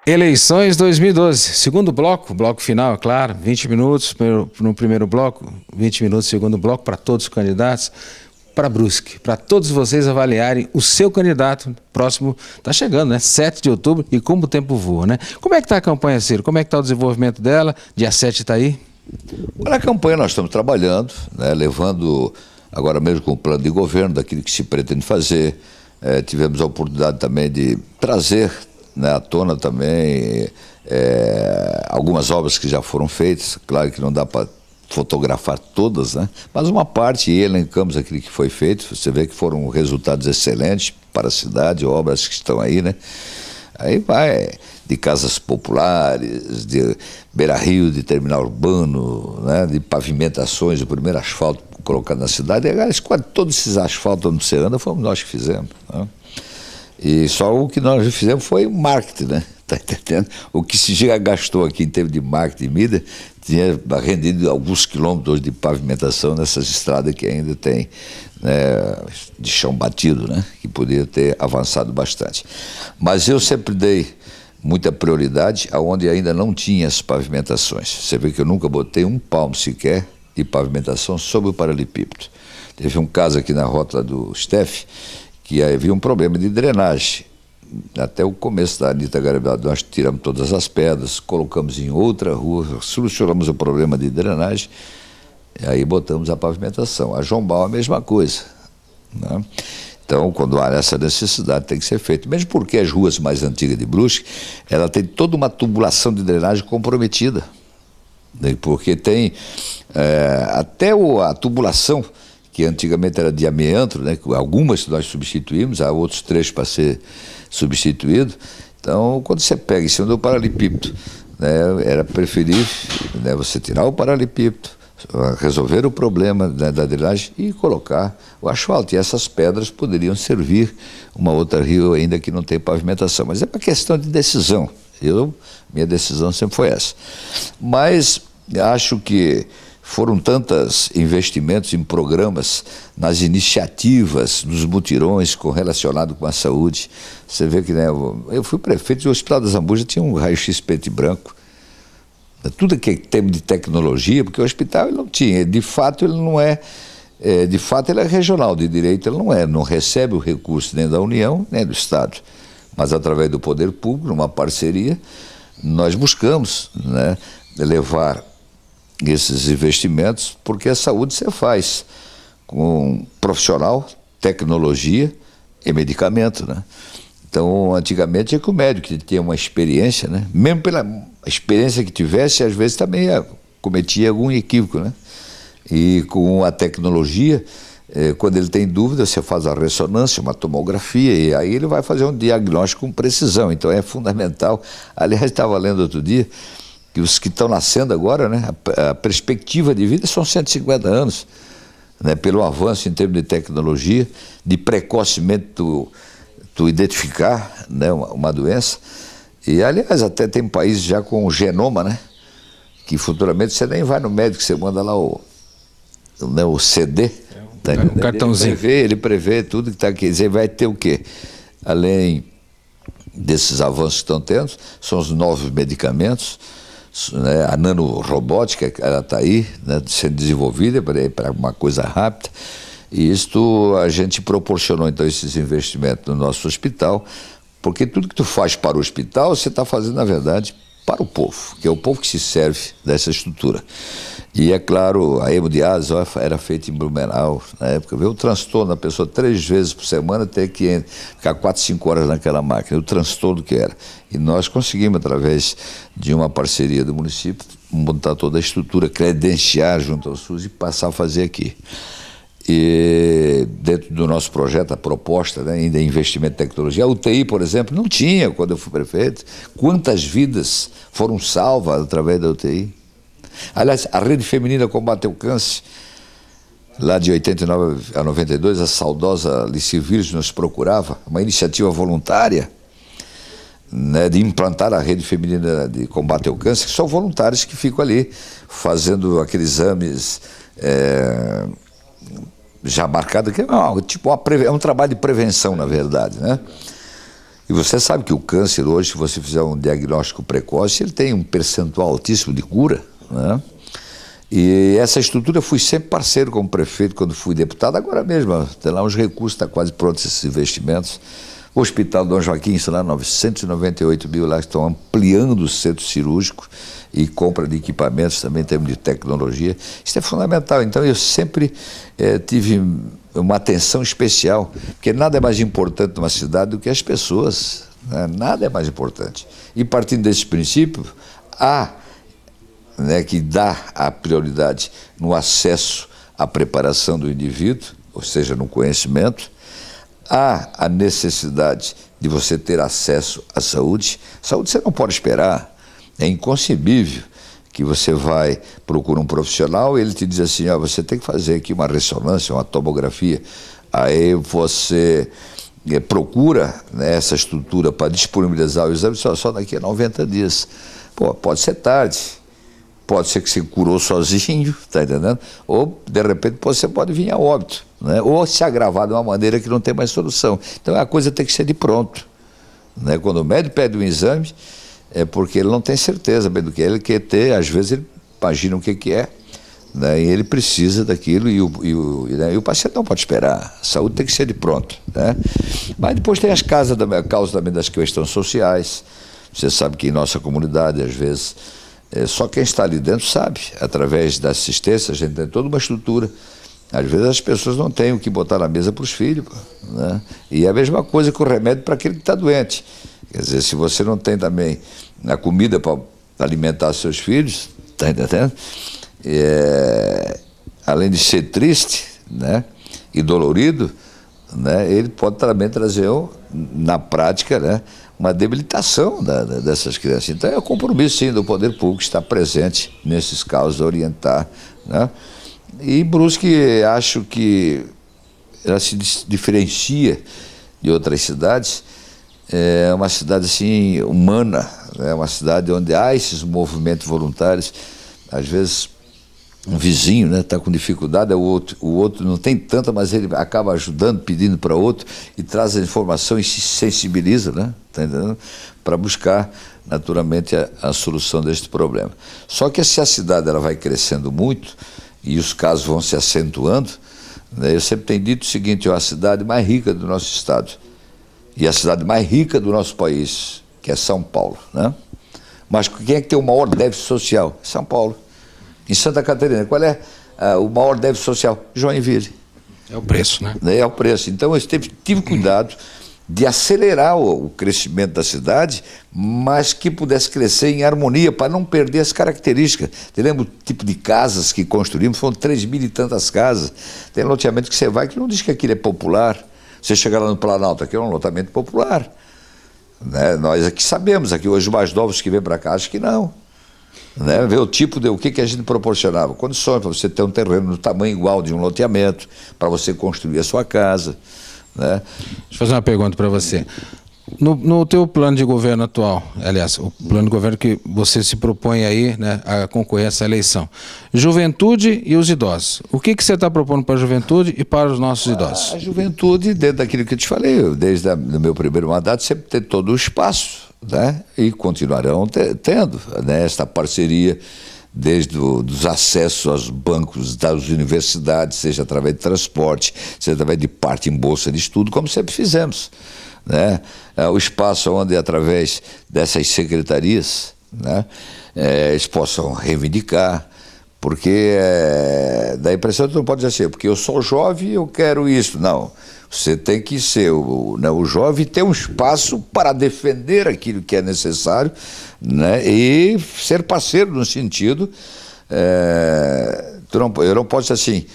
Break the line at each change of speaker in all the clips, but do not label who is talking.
Eleições 2012, segundo bloco, bloco final, é claro, 20 minutos no primeiro bloco, 20 minutos no segundo bloco para todos os candidatos, para Brusque, para todos vocês avaliarem o seu candidato próximo, está chegando, né? 7 de outubro, e como o tempo voa, né? Como é que está a campanha, Ciro? Como é que está o desenvolvimento dela? Dia 7 está aí?
Olha, a campanha nós estamos trabalhando, né, levando agora mesmo com o plano de governo daquilo que se pretende fazer. Tivemos a oportunidade também de trazer, né, à tona também algumas obras que já foram feitas. Claro que não dá para fotografar todas, né, mas uma parte, e elencamos aquilo que foi feito. Você vê que foram resultados excelentes para a cidade, obras que estão aí, né? Aí vai de casas populares, de beira-rio, de terminal urbano, né, de pavimentações, o primeiro asfalto colocado na cidade. E, aliás, quase todos esses asfaltos onde você anda fomos nós que fizemos, né? E só o que nós fizemos foi o marketing, né? Tá entendendo? O que se já gastou aqui em termos de marketing e mídia tinha rendido alguns quilômetros de pavimentação nessas estradas que ainda tem, né, de chão batido, né, que poderia ter avançado bastante. Mas eu sempre dei muita prioridade aonde ainda não tinha as pavimentações. Você vê que eu nunca botei um palmo sequer de pavimentação sobre o paralelepípedo. Teve um caso aqui na rota do Steph que havia um problema de drenagem. Até o começo da Anita Garibaldi, nós tiramos todas as pedras, colocamos em outra rua, solucionamos o problema de drenagem, e aí botamos a pavimentação. A João Bal, a mesma coisa, né? Então, quando há essa necessidade, tem que ser feito. Mesmo porque as ruas mais antigas de Brusque, ela tem toda uma tubulação de drenagem comprometida, né? Porque tem até a tubulação, que antigamente era de amianto, né? Algumas nós substituímos, há outros trechos para ser substituído. Então, quando você pega em cima do paralelepípedo, né, era preferível, né, você tirar o paralelepípedo, resolver o problema, né, da drenagem e colocar o asfalto. E essas pedras poderiam servir uma outra rio ainda que não tem pavimentação. Mas é uma questão de decisão. Minha decisão sempre foi essa. Mas acho que foram tantos investimentos em programas, nas iniciativas, nos mutirões relacionados com a saúde. Você vê que, né, eu fui prefeito do Hospital da Zambuja, tinha um raio-x preto e branco. Tudo que tem de tecnologia, porque o hospital ele não tinha. De fato, ele não é. De fato, ele é regional, de direito ele não recebe o recurso nem da União, nem do Estado. Mas através do poder público, numa parceria, nós buscamos, né, levar esses investimentos, porque a saúde você faz com profissional, tecnologia e medicamento, né? Então, antigamente é que o médico que tinha uma experiência, né, mesmo pela experiência que tivesse, às vezes também cometia algum equívoco, né? E com a tecnologia, quando ele tem dúvida, você faz a ressonância, uma tomografia, e aí ele vai fazer um diagnóstico com precisão. Então é fundamental. Aliás, estava lendo outro dia que os que estão nascendo agora, né, a perspectiva de vida são 150 anos, né, pelo avanço em termos de tecnologia, de precocemente tu identificar, né, uma doença. E, aliás, até tem países já com o genoma, né, que futuramente você nem vai no médico, você manda lá o CD, tá,
um cartãozinho.
Ele prevê tudo que está aqui. Quer dizer, vai ter o quê? Além desses avanços que estão tendo, são os novos medicamentos, né, a nanorobótica, ela está aí, né, sendo desenvolvida para uma coisa rápida. E isto a gente proporcionou, então, esses investimentos no nosso hospital, porque tudo que tu faz para o hospital, você está fazendo, na verdade, para o povo, que é o povo que se serve dessa estrutura. E, é claro, a hemodiálise era feita em Blumenau, na época. Viu o transtorno da pessoa 3 vezes por semana ter que ficar 4, 5 horas naquela máquina, o transtorno que era. E nós conseguimos, através de uma parceria do município, montar toda a estrutura, credenciar junto ao SUS e passar a fazer aqui. E dentro do nosso projeto, a proposta, né, ainda investimento em tecnologia, a UTI, por exemplo, não tinha quando eu fui prefeito. Quantas vidas foram salvas através da UTI? Aliás, a Rede Feminina Combate ao Câncer, lá de 89 a 92, a saudosa Alice Virgem nos procurava, uma iniciativa voluntária, né, de implantar a Rede Feminina de Combate ao Câncer, que são voluntários que ficam ali fazendo aqueles exames já marcados, que é um trabalho de prevenção, na verdade, né? E você sabe que o câncer hoje, se você fizer um diagnóstico precoce, ele tem um percentual altíssimo de cura, né? E essa estrutura, fui sempre parceiro como prefeito quando fui deputado, agora mesmo, tem lá uns recursos, está quase pronto esses investimentos. O Hospital Dom Joaquim, sei lá, 998 mil lá, estão ampliando o centro cirúrgico e compra de equipamentos também em termos de tecnologia. Isso é fundamental. Então eu sempre tive uma atenção especial, porque nada é mais importante numa cidade do que as pessoas, né? Nada é mais importante. E partindo desse princípio, que dá a prioridade no acesso à preparação do indivíduo, ou seja, no conhecimento, há a necessidade de você ter acesso à saúde. Saúde você não pode esperar, é inconcebível que você vai, procura um profissional e ele te diz assim, você tem que fazer aqui uma ressonância, uma tomografia, aí você procura, né, essa estrutura para disponibilizar o exame só daqui a 90 dias. Pô, pode ser tarde, pode ser que você curou sozinho, tá entendendo? Ou, de repente, você pode vir a óbito, né? Ou se agravar de uma maneira que não tem mais solução. Então, a coisa tem que ser de pronto, né? Quando o médico pede um exame, é porque ele não tem certeza bem do que é, ele quer ter, às vezes ele imagina o que é, né? E ele precisa daquilo e o paciente não pode esperar. A saúde tem que ser de pronto, né? Mas depois tem as causas também das questões sociais. Você sabe que em nossa comunidade, às vezes, só quem está ali dentro sabe, através da assistência, a gente tem toda uma estrutura. Às vezes as pessoas não têm o que botar na mesa para os filhos, né? E é a mesma coisa que o remédio para aquele que está doente. Quer dizer, se você não tem também a comida para alimentar seus filhos, está entendendo? Além de ser triste, né, e dolorido, né, ele pode também trazer, na prática, né, uma debilitação dessas crianças. Então é o compromisso, sim, do poder público estar presente nesses casos, orientar, né? E Brusque, acho que ela se diferencia de outras cidades, é uma cidade assim humana, é uma cidade onde há esses movimentos voluntários. Às vezes um vizinho, né, está com dificuldade, o outro não tem tanta, mas ele acaba ajudando, pedindo para outro e traz a informação e se sensibiliza, né, tá entendendo? Para buscar naturalmente a solução deste problema. Só que se a cidade ela vai crescendo muito e os casos vão se acentuando, né, eu sempre tenho dito o seguinte: é a cidade mais rica do nosso estado e a cidade mais rica do nosso país, que é São Paulo, né? Mas quem é que tem o maior déficit social? São Paulo. Em Santa Catarina, qual é o maior déficit social? Joinville.
É o preço, né?
É o preço. Então eu tive cuidado de acelerar o crescimento da cidade, mas que pudesse crescer em harmonia, para não perder as características. Você lembra o tipo de casas que construímos? Foram 3.000 e tantas casas. Tem loteamento que você vai que não diz que aquilo é popular. Você chega lá no Planalto, aqui é um loteamento popular, né? Nós aqui sabemos, aqui hoje os mais novos que vêm para cá, acho que não. Né? Ver o tipo de o que a gente proporcionava, condições para você ter um terreno no tamanho igual de um loteamento, para você construir a sua casa, né?
Deixa eu fazer uma pergunta para você. No teu plano de governo atual, aliás, o plano de governo que você se propõe aí, né, a concorrer a essa eleição, juventude e os idosos, o que você está propondo para a juventude e para os nossos idosos?
A juventude, dentro daquilo que eu te falei, desde o meu primeiro mandato, sempre tem todo o espaço, né? E continuarão tendo, né, esta parceria, desde dos acessos aos bancos das universidades, seja através de transporte, seja através de parte em bolsa de estudo, como sempre fizemos, né? O espaço onde, através dessas secretarias, né, eles possam reivindicar, porque dá a impressão que tu não pode dizer assim, porque eu sou jovem e eu quero isso. Não, você tem que ser o jovem, ter um espaço para defender aquilo que é necessário, né, e ser parceiro no sentido, eu não posso dizer assim,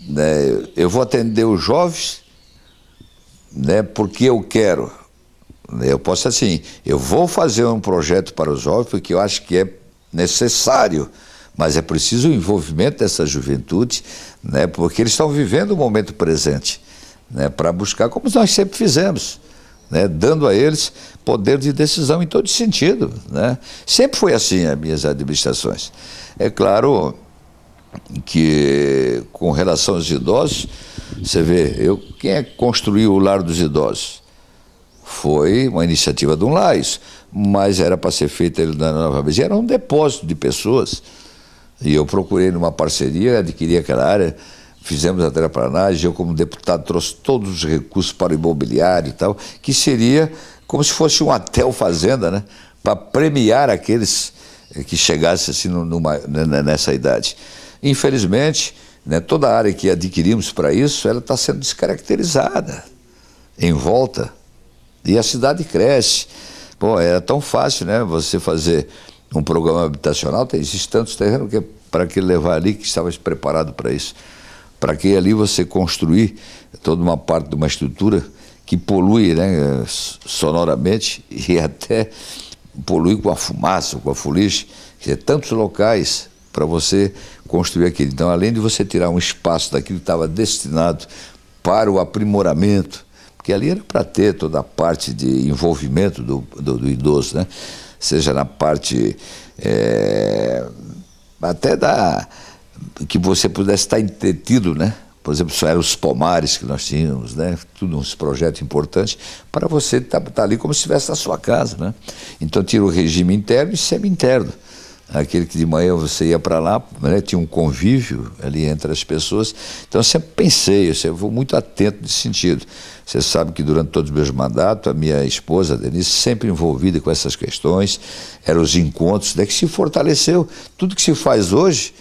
né, eu vou atender os jovens, né, porque eu quero. Eu posso assim, eu vou fazer um projeto para os jovens porque eu acho que é necessário, mas é preciso o envolvimento dessa juventude, né, porque eles estão vivendo o momento presente, né, para buscar, como nós sempre fizemos, né, dando a eles poder de decisão em todo sentido, né? Sempre foi assim as minhas administrações. É claro que, com relação aos idosos, você vê, quem é que construiu o lar dos idosos? Foi uma iniciativa do Lais, mas era para ser feita na Nova Bezerra, era um depósito de pessoas. E eu procurei numa parceria, adquiri aquela área, fizemos a terraplanagem, eu como deputado trouxe todos os recursos para o imobiliário e tal, que seria como se fosse um hotel fazenda, né? Para premiar aqueles que chegassem assim nessa idade. Infelizmente, né, toda a área que adquirimos para isso, ela está sendo descaracterizada em volta. E a cidade cresce. Pô, era tão fácil, né, você fazer um programa habitacional, existe tantos terrenos que para que levar ali que estava preparado para isso. Para que ali você construir toda uma parte de uma estrutura que polui, né, sonoramente e até polui com a fumaça, com a fuligem, que é tantos locais para você construir aquilo. Então, além de você tirar um espaço daquilo que estava destinado para o aprimoramento, porque ali era para ter toda a parte de envolvimento do idoso, né? Seja na parte até que você pudesse estar entretido, né? Por exemplo, só eram os pomares que nós tínhamos, né? Tudo uns projetos importantes para você estar ali como se estivesse na sua casa, né? Então tira o regime interno e semi-interno. Aquele que de manhã você ia para lá, né? Tinha um convívio ali entre as pessoas. Então eu sempre pensei, eu sempre vou muito atento nesse sentido. Você sabe que durante todos os meus mandatos, a minha esposa, a Denise, sempre envolvida com essas questões, eram os encontros, né, que se fortaleceu. Tudo que se faz hoje,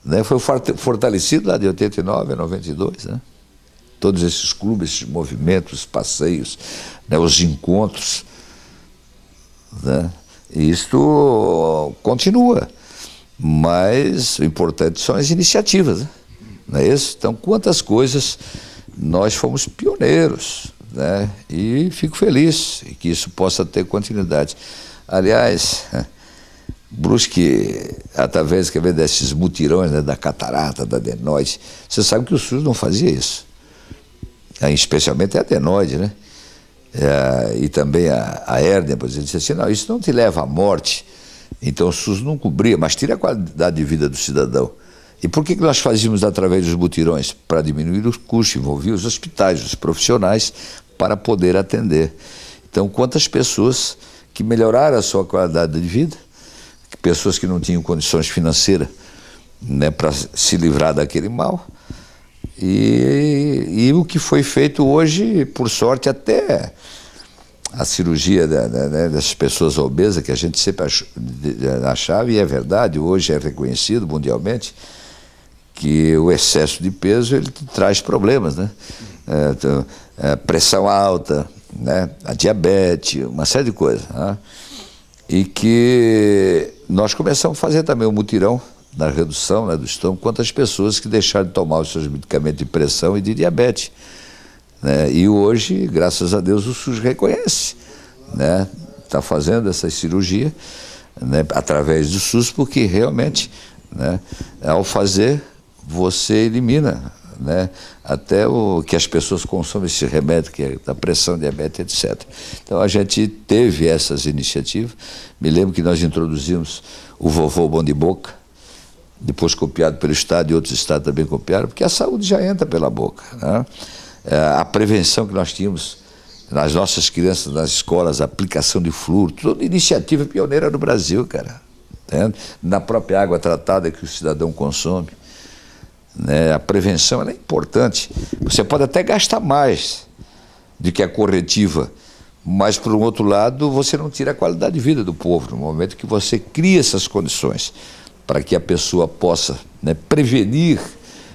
né, foi fortalecido lá de 89 a 92, né? Todos esses clubes, esses movimentos, passeios, né, os encontros, né? E isto continua, mas o importante são as iniciativas, né? Não é isso? Então, quantas coisas nós fomos pioneiros, né? E fico feliz que isso possa ter continuidade. Aliás, Brusque, através desses mutirões, né, da catarata, da adenoide, você sabe que o SUS não fazia isso. Especialmente a adenoide, né? E também a hérnia, por exemplo, disse assim, não, isso não te leva à morte. Então o SUS não cobria, mas tira a qualidade de vida do cidadão. E por que nós fazíamos através dos mutirões? Para diminuir os custos, envolver os hospitais, os profissionais, para poder atender. Então, quantas pessoas que melhoraram a sua qualidade de vida, pessoas que não tinham condições financeiras, né, para se livrar daquele mal. E o que foi feito hoje, por sorte, até a cirurgia das pessoas obesas, que a gente sempre achava, e é verdade, hoje é reconhecido mundialmente, que o excesso de peso ele traz problemas, né? Pressão alta, né? A diabetes, uma série de coisas, né? E que nós começamos a fazer também um mutirão na redução, né, do estômago, quantas pessoas que deixaram de tomar os seus medicamentos de pressão e de diabetes, né? E hoje, graças a Deus, o SUS reconhece, né? Está fazendo essa cirurgia, né, através do SUS, porque realmente, né, ao fazer, você elimina, né, até o que as pessoas consomem esse remédio, que é da pressão, diabetes, etc. Então a gente teve essas iniciativas. Me lembro que nós introduzimos o vovô Bom de Boca, depois copiado pelo Estado e outros estados também copiaram, porque a saúde já entra pela boca, né? A prevenção que nós tínhamos nas nossas crianças, nas escolas, a aplicação de flúor, toda iniciativa pioneira no Brasil, cara. Entende? Na própria água tratada que o cidadão consome. Né? A prevenção ela é importante. Você pode até gastar mais do que a corretiva, mas, por um outro lado, você não tira a qualidade de vida do povo, no momento que você cria essas condições para que a pessoa possa, né, prevenir.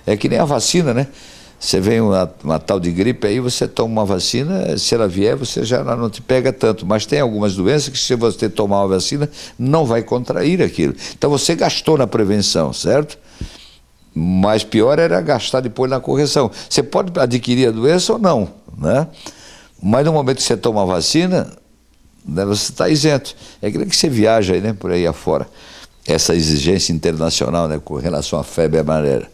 É que nem a vacina, né? Você vem uma tal de gripe aí, você toma uma vacina, se ela vier, você já não te pega tanto. Mas tem algumas doenças que, se você tomar uma vacina, não vai contrair aquilo. Então você gastou na prevenção, certo? Mas pior era gastar depois na correção. Você pode adquirir a doença ou não, né? Mas no momento que você toma a vacina, né, você está isento. É aquilo que você viaja aí, né, por aí afora. Essa exigência internacional, né, com relação à febre amarela.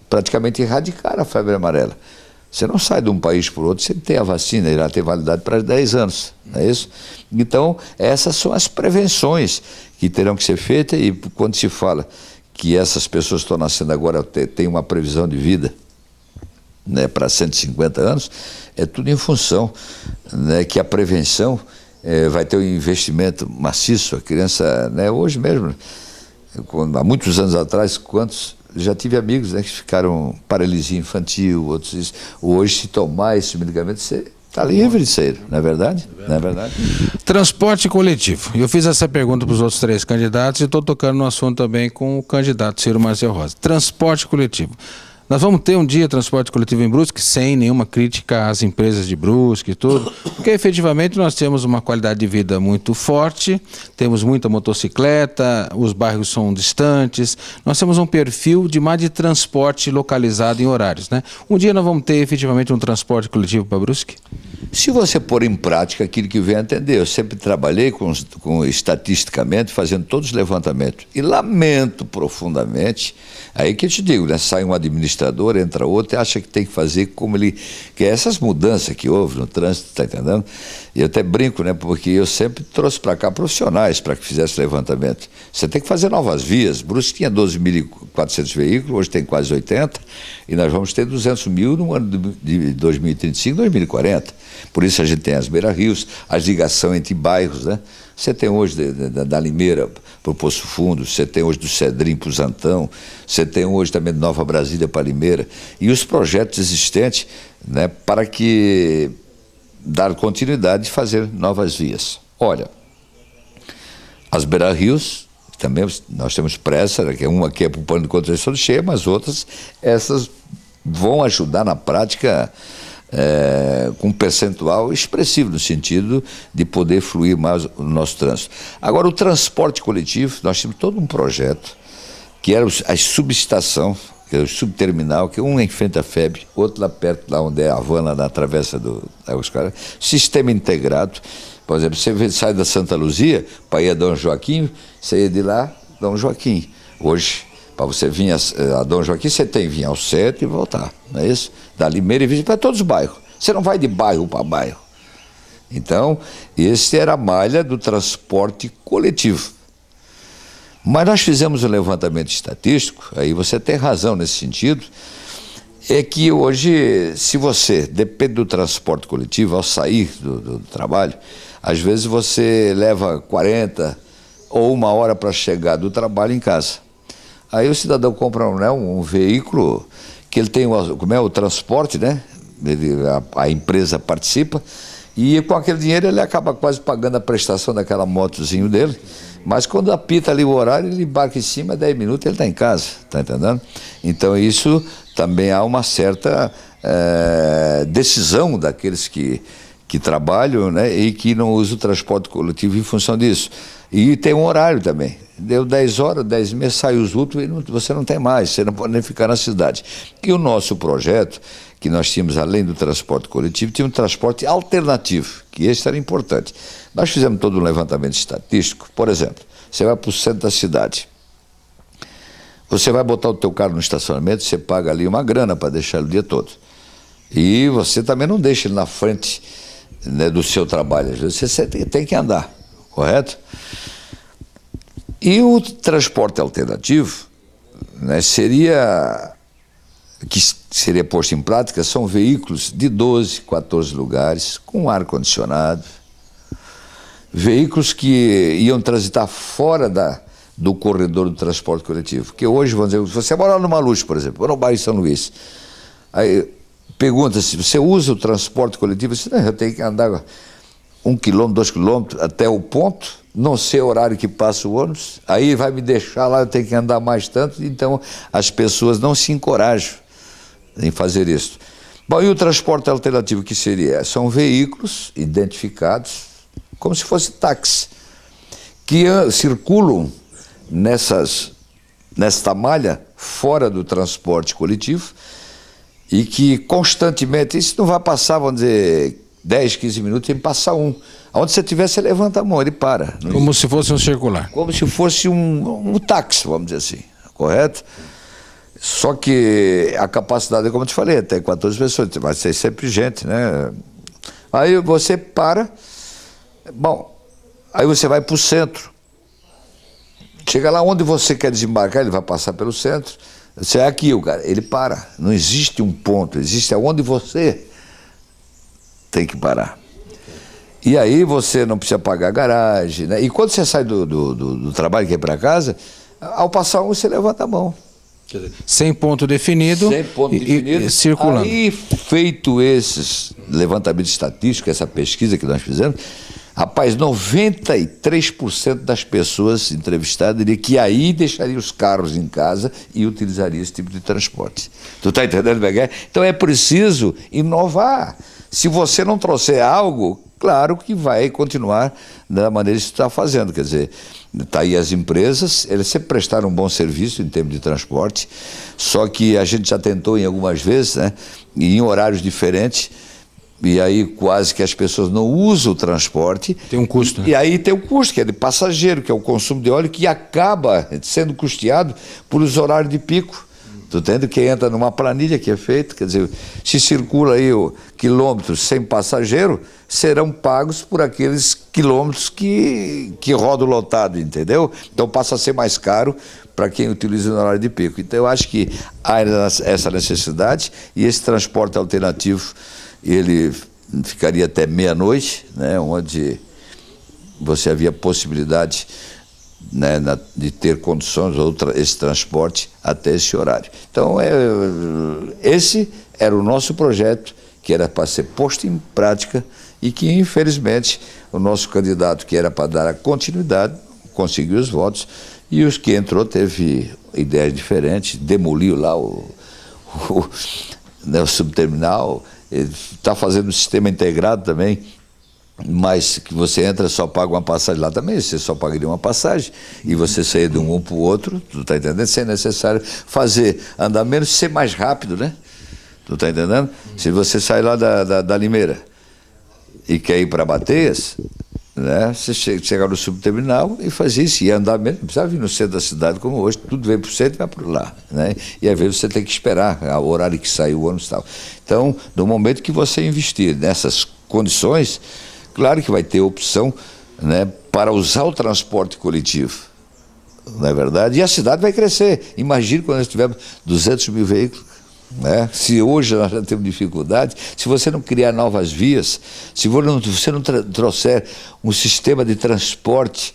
Praticamente erradicaram a febre amarela. Você não sai de um país para o outro, você tem a vacina, ela tem validade para 10 anos, não é isso? Então, essas são as prevenções que terão que ser feitas, e quando se fala que essas pessoas que estão nascendo agora têm uma previsão de vida né, para 150 anos, é tudo em função, né, que a prevenção vai ter um investimento maciço. A criança, né, hoje mesmo, há muitos anos atrás, já tive amigos, né, que ficaram paralisia infantil, outros. Hoje, se tomar esse medicamento, você está livre de sair, não é verdade? Não é verdade?
Transporte coletivo. Eu fiz essa pergunta para os outros 3 candidatos e estou tocando no assunto também com o candidato Ciro Marcel Rosa. Transporte coletivo. Nós vamos ter um dia transporte coletivo em Brusque sem nenhuma crítica às empresas de Brusque e tudo, porque efetivamente nós temos uma qualidade de vida muito forte, temos muita motocicleta, os bairros são distantes, nós temos um perfil de mais de transporte localizado em horários, né? Um dia nós vamos ter efetivamente um transporte coletivo para Brusque?
Se você pôr em prática aquilo que vem a atender, eu sempre trabalhei com estatisticamente, fazendo todos os levantamentos. E lamento profundamente, aí que eu te digo, né? Sai um administrador, entra outro e acha que tem que fazer como ele quer. Essas mudanças que houve no trânsito, está entendendo? E eu até brinco, né? Porque eu sempre trouxe para cá profissionais para que fizesse levantamento. Você tem que fazer novas vias. Brusque tinha 12.400 veículos, hoje tem quase 80, e nós vamos ter 200 mil no ano de 2035, 2040. Por isso a gente tem as beira-rios, a ligação entre bairros, né? Você tem hoje da Limeira para o Poço Fundo, você tem hoje do Cedrim para o Zantão, você tem hoje também de Nova Brasília para Limeira, e os projetos existentes, né, para que dar continuidade e fazer novas vias. Olha, as beira-rios, também nós temos pressa, né, que uma que é para o plano de contenção cheia, mas outras, essas vão ajudar na prática com um percentual expressivo no sentido de poder fluir mais o nosso trânsito. Agora, o transporte coletivo, nós temos todo um projeto que era a subestação, que é o subterminal, que um é em frente à FEB, outro lá perto, lá onde é a Havana, na travessa do Oscar, sistema integrado. Por exemplo, você sai da Santa Luzia para ir a Dom Joaquim, você ia de lá, Dom Joaquim. Hoje, para você vir a Dom Joaquim, você tem que vir ao centro e voltar, não é isso? Da Limeira e vir para todos os bairros. Você não vai de bairro para bairro. Então, esse era a malha do transporte coletivo. Mas nós fizemos um levantamento estatístico, aí você tem razão nesse sentido, é que hoje, se você depende do transporte coletivo, ao sair do trabalho, às vezes você leva 40 ou 1 hora para chegar do trabalho em casa. Aí o cidadão compra, né, um veículo que ele tem o transporte, né? A empresa participa e com aquele dinheiro ele acaba quase pagando a prestação daquela motozinho dele, mas quando apita ali o horário, ele embarca em cima, 10 minutos ele está em casa, está entendendo? Então isso também há uma certa decisão daqueles que trabalham, né, e que não usam o transporte coletivo em função disso. E tem um horário também. Deu 10 horas, 10h30, sai os últimos e você não tem mais, você não pode nem ficar na cidade. E o nosso projeto, que nós tínhamos além do transporte coletivo, tinha um transporte alternativo, que esse era importante. Nós fizemos todo um levantamento estatístico. Por exemplo, você vai para o centro da cidade, você vai botar o teu carro no estacionamento, você paga ali uma grana para deixar ele o dia todo. E você também não deixa ele na frente, né, do seu trabalho, às vezes você tem que andar, correto? E o transporte alternativo, né, seria posto em prática, são veículos de 12, 14 lugares, com ar-condicionado, veículos que iam transitar fora do corredor do transporte coletivo. Porque hoje, vamos dizer, você mora no Maluf, por exemplo, ou no bairro São Luís, aí pergunta se você usa o transporte coletivo, você não, eu tenho que andar 1 quilômetro, 2 quilômetros até o ponto, não sei o horário que passa o ônibus, aí vai me deixar lá, eu tenho que andar mais tanto, então as pessoas não se encorajam em fazer isso. Bom, e o transporte alternativo que seria? São veículos identificados como se fosse táxi, que circulam nesta malha fora do transporte coletivo e que constantemente, isso não vai passar, vamos dizer, 10, 15 minutos, tem que passar um. Onde você tiver, você levanta a mão, ele para.
Como se fosse um circular.
Como se fosse um táxi, vamos dizer assim, correto? Só que a capacidade, como eu te falei, até 14 pessoas, vai ser sempre gente, né? Aí você para, bom, aí você vai para o centro. Chega lá onde você quer desembarcar, ele vai passar pelo centro, Você é aqui, o cara, ele para. Não existe um ponto, existe aonde você tem que parar. E aí você não precisa pagar garagem, né? E quando você sai do trabalho e quer ir para casa, ao passar você levanta a mão.
Sem ponto definido,
Sem ponto definido.
E circulando.
Aí, feito esses levantamentos estatísticos, essa pesquisa que nós fizemos, rapaz, 93% das pessoas entrevistadas diriam que aí deixaria os carros em casa e utilizaria esse tipo de transporte. Tu está entendendo, Begué? Então é preciso inovar. Se você não trouxer algo, claro que vai continuar da maneira que você está fazendo. Quer dizer, está aí as empresas, eles sempre prestaram um bom serviço em termos de transporte, só que a gente já tentou em algumas vezes, né, em horários diferentes, e aí quase que as pessoas não usam o transporte.
Tem um custo, né?
E aí tem o custo, que é de passageiro, que é o consumo de óleo, que acaba sendo custeado por os horários de pico. Tu entende? Que entra numa planilha que é feita, quer dizer, se circula aí quilômetros sem passageiro, serão pagos por aqueles quilômetros que rodam lotado, entendeu? Então passa a ser mais caro para quem utiliza no horário de pico. Então eu acho que há essa necessidade e esse transporte alternativo, ele ficaria até meia-noite, né, onde você havia possibilidade, né, de ter condições ou esse transporte até esse horário. Então esse era o nosso projeto, que era para ser posto em prática e que infelizmente o nosso candidato, que era para dar a continuidade, conseguiu os votos, e os que entrou teve ideias diferentes, demoliu lá o subterminal, está fazendo um sistema integrado também, mas que você entra só paga uma passagem lá também, você só pagaria uma passagem, e você sair de um para o outro, tu está entendendo? Sem necessário fazer andar menos, ser mais rápido, né? Tu está entendendo? Se você sai lá da Limeira e quer ir para Bateias, né, você chegar no subterminal e fazer isso, e andar menos, não precisava vir no centro da cidade como hoje, tudo vem para o centro e vai para lá, né? E às vezes você tem que esperar o horário que sai o ônibus e tal. Então, no momento que você investir nessas condições, claro que vai ter opção, né, para usar o transporte coletivo, não é verdade? E a cidade vai crescer. Imagine quando nós tivermos 200 mil veículos, né? Se hoje nós já temos dificuldade, se você não criar novas vias, se você não trouxer um sistema de transporte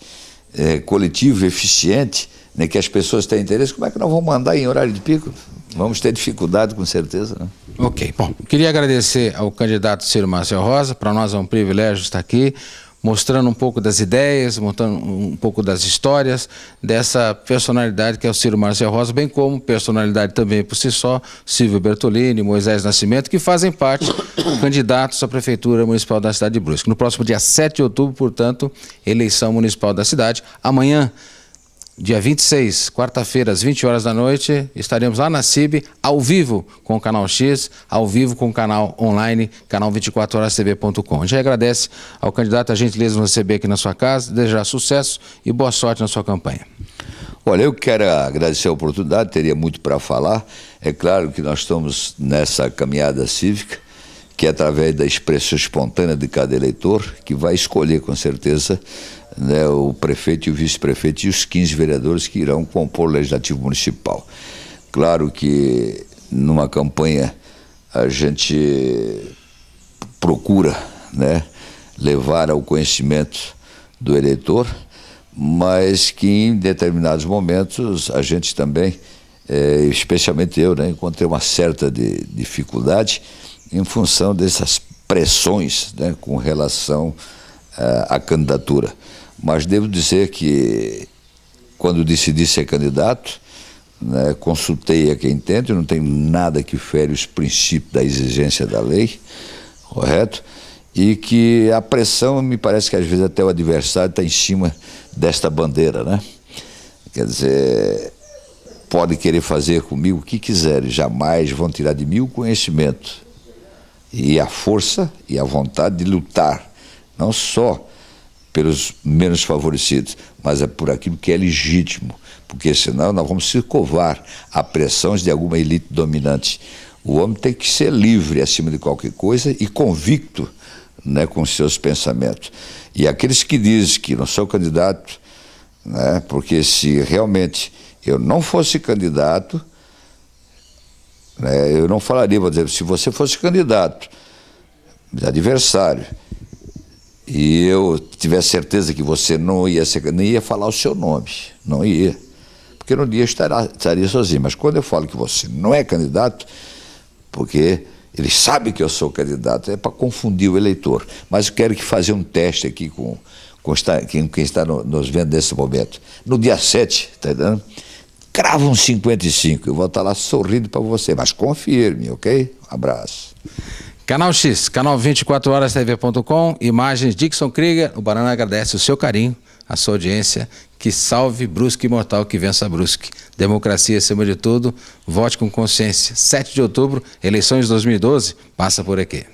coletivo eficiente, né, que as pessoas tenham interesse, como é que nós vamos andar em horário de pico? Vamos ter dificuldade, com certeza, né?
Ok, bom, queria agradecer ao candidato Ciro Marcel Rosa. Para nós é um privilégio estar aqui, mostrando um pouco das ideias, mostrando um pouco das histórias dessa personalidade que é o Ciro Marcel Rosa, bem como personalidade também por si só, Silvio Bertolini, Moisés Nascimento, que fazem parte candidatos à Prefeitura Municipal da cidade de Brusque. No próximo dia 7 de outubro, portanto, eleição municipal da cidade. Amanhã, dia 26, quarta-feira, às 20 horas da noite, estaremos lá na CIB, ao vivo com o Canal X, ao vivo com o canal online, canal 24horastv.com. A gente agradece ao candidato a gentileza de nos receber aqui na sua casa, desejar sucesso e boa sorte na sua campanha.
Olha, eu quero agradecer a oportunidade, teria muito para falar. É claro que nós estamos nessa caminhada cívica, que é através da expressão espontânea de cada eleitor, que vai escolher com certeza, né, o prefeito e o vice-prefeito e os 15 vereadores que irão compor o Legislativo Municipal. Claro que numa campanha a gente procura, né, levar ao conhecimento do eleitor, mas que em determinados momentos a gente também, especialmente eu, né, encontrei uma certa dificuldade em função dessas pressões, né, com relação à candidatura. Mas devo dizer que, quando decidi ser candidato, né, consultei a quem entende, não tem nada que fere os princípios da exigência da lei, correto? E que a pressão, me parece que às vezes até o adversário está em cima desta bandeira, né? Quer dizer, pode querer fazer comigo o que quiserem, jamais vão tirar de mim o conhecimento e a força e a vontade de lutar, não só pelos menos favorecidos, mas é por aquilo que é legítimo, porque senão nós vamos se covar a pressões de alguma elite dominante. O homem tem que ser livre acima de qualquer coisa e convicto, né, com seus pensamentos. E aqueles que dizem que não sou candidato, né, porque se realmente eu não fosse candidato, né? Eu não falaria, vou dizer, se você fosse candidato, adversário, e eu tivesse certeza que você não ia falar o seu nome, não ia, porque no dia estaria sozinho. Mas quando eu falo que você não é candidato, porque eles sabem que eu sou candidato, é para confundir o eleitor. Mas eu quero fazer um teste aqui com quem está nos vendo nesse momento. No dia 7, está entendendo? Crava um 55, eu vou estar lá sorrindo para você, mas confirme, ok? Um abraço.
Canal X, canal 24horastv.com, imagens Dixon Krieger. O Banana agradece o seu carinho, a sua audiência. Que salve Brusque Imortal, que vença Brusque. Democracia acima de tudo, vote com consciência. 7 de outubro, eleições de 2012, passa por aqui.